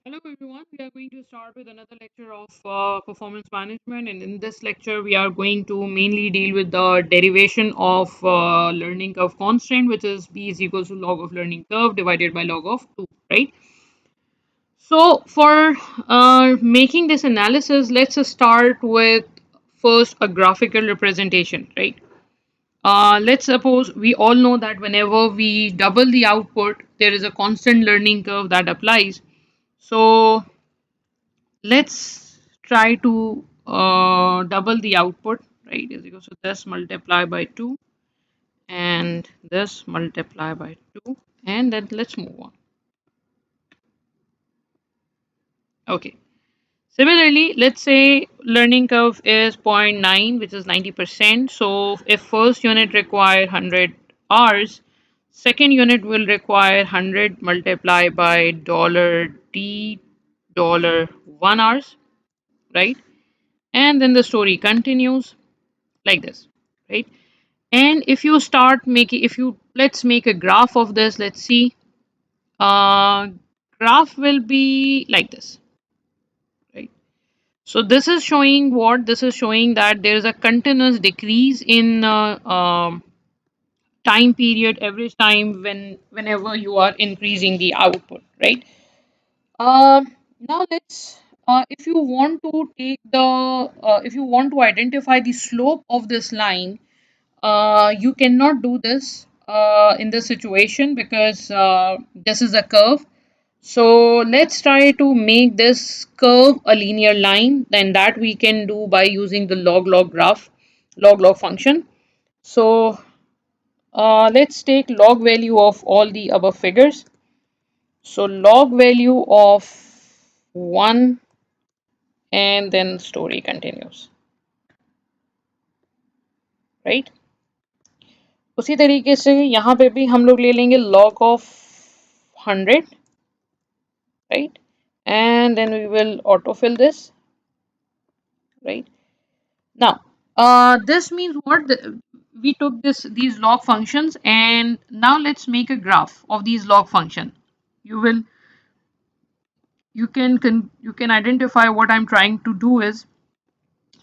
Hello everyone, we are going to start with another lecture of performance management, and in this lecture we are going to mainly deal with the derivation of learning curve constant, which is b is equals to log of learning curve divided by log of 2, right? So for making this analysis, let's just start with first a graphical representation, right? Let's suppose we all know that whenever we double the output, there is a constant learning curve that applies. So let's try to double the output, right, is equal to this multiply by 2 and this multiply by 2, and then let's move on. Okay, similarly, let's say learning curve is zero point 0.9, which is 90%. So if first unit require 100 hours, second unit will require 100 multiplied by $d $1 hours, right? And then the story continues like this, right? And if you start making, if you let's make a graph of this, let's see. uh Graph will be like this, right? So this is showing what? This is showing that there is a continuous decrease in time period, average time, whenever you are increasing the output, right? Now let's if you want to take the if you want to identify the slope of this line, you cannot do this in this situation because this is a curve. So let's try to make this curve a linear line, then that we can do by using the log graph, log function. So let's take log value of all the above figures. So log value of 1, and then story continues, right? उसी तरीके से यहाँ पे भी हम लोग ले लेंगे log of 100, right? And then we will autofill this, right? Now, this means what? We took these log functions, and now let's make a graph of these log function. You will you can identify what I'm trying to do is,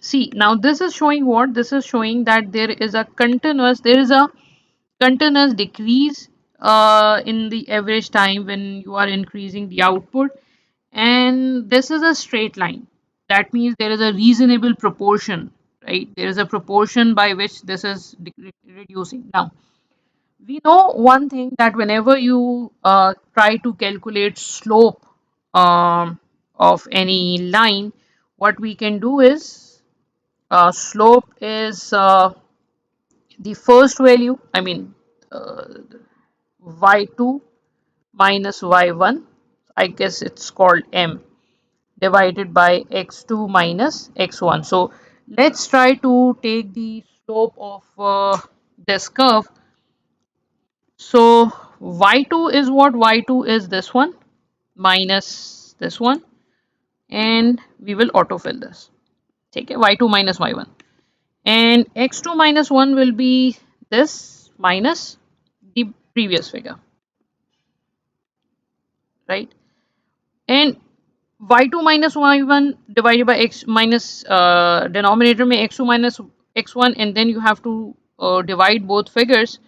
see, now this is showing what? This is showing that there is a continuous decrease in the average time when you are increasing the output, and this is a straight line. That means there is a reasonable proportion, right? There is a proportion by which this is reducing. Now we know one thing, that whenever you try to calculate slope of any line, what we can do is, slope is the first value, I mean, uh, y2 minus y1, I guess it's called m, divided by x2 minus x1. So let's try to take the slope of this curve. So y2 is what? Y2 is this one minus this one, and we will autofill this. Take it, y2 minus y1, and x2 minus 1 will be this minus the previous figure, right? And y2 minus y1 divided by x minus denominator में x2 minus x1, and then you have to divide both figures.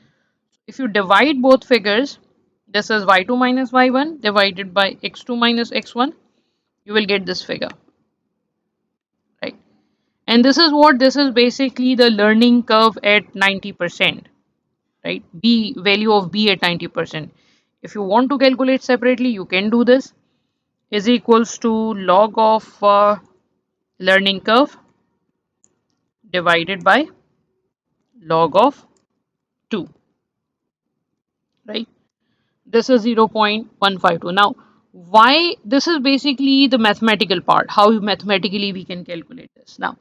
If you divide both figures, this is y2 minus y1 divided by x2 minus x1, you will get this figure, right? And this is what? This is basically the learning curve at 90%, right? B value of b at 90%. If you want to calculate separately, you can do this, is equals to log of learning curve divided by log of 2, right? This is 0.152. Now, why? This is basically the mathematical part, how mathematically we can calculate this. Now,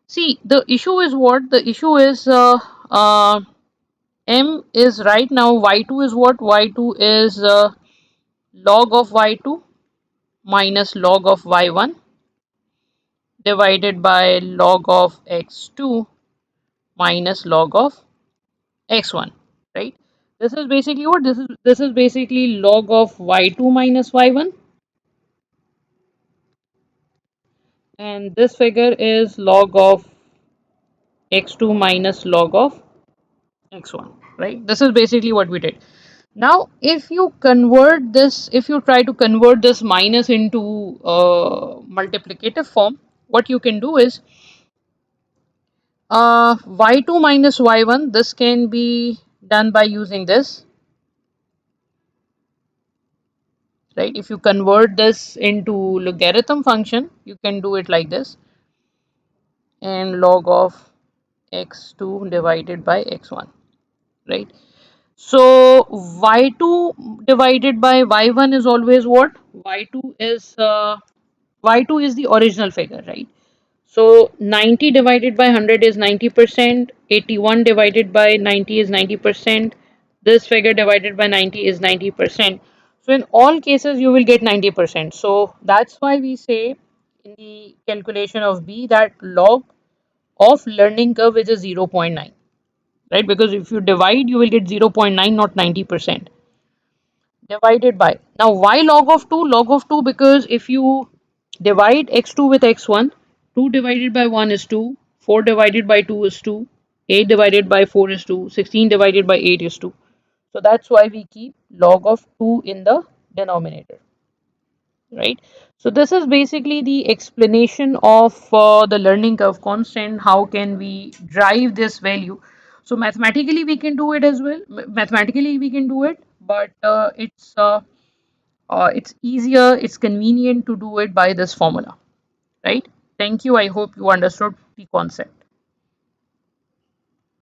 see, the issue is what? The issue is m is right now, y2 is what? Y2 is log of y2 minus log of y1 divided by log of x2 minus log of x1, right? This is basically what? This is basically log of y2 minus y1 and this figure is log of x2 minus log of x1, right? This is basically what we did. Now, if you convert this, if you try to convert this minus into multiplicative form, what you can do is y2 minus y1, this can be done by using this, right? If you convert this into logarithm function, you can do it like this, and log of x2 divided by x1, right? So y2 divided by y1 is always what? Y2 is the original figure, right? So 90 divided by 100 is 90%, 81 divided by 90 is 90%, this figure divided by 90 is 90%. So in all cases you will get 90%. So that's why we say in the calculation of B that log of learning curve is a 0.9, right? Because if you divide you will get 0.9, not 90%, divided by. Now why log of 2? Log of 2 because if you divide x2 with x1, 2 divided by 1 is 2, 4 divided by 2 is 2, 8 divided by 4 is 2, 16 divided by 8 is 2. So that's why we keep log of 2 in the denominator, right? So this is basically the explanation of the learning curve constant. How can we drive this value? So mathematically we can do it as well. Mathematically we can do it, but it's easier, it's convenient to do it by this formula, right? Thank you. I hope you understood the concept.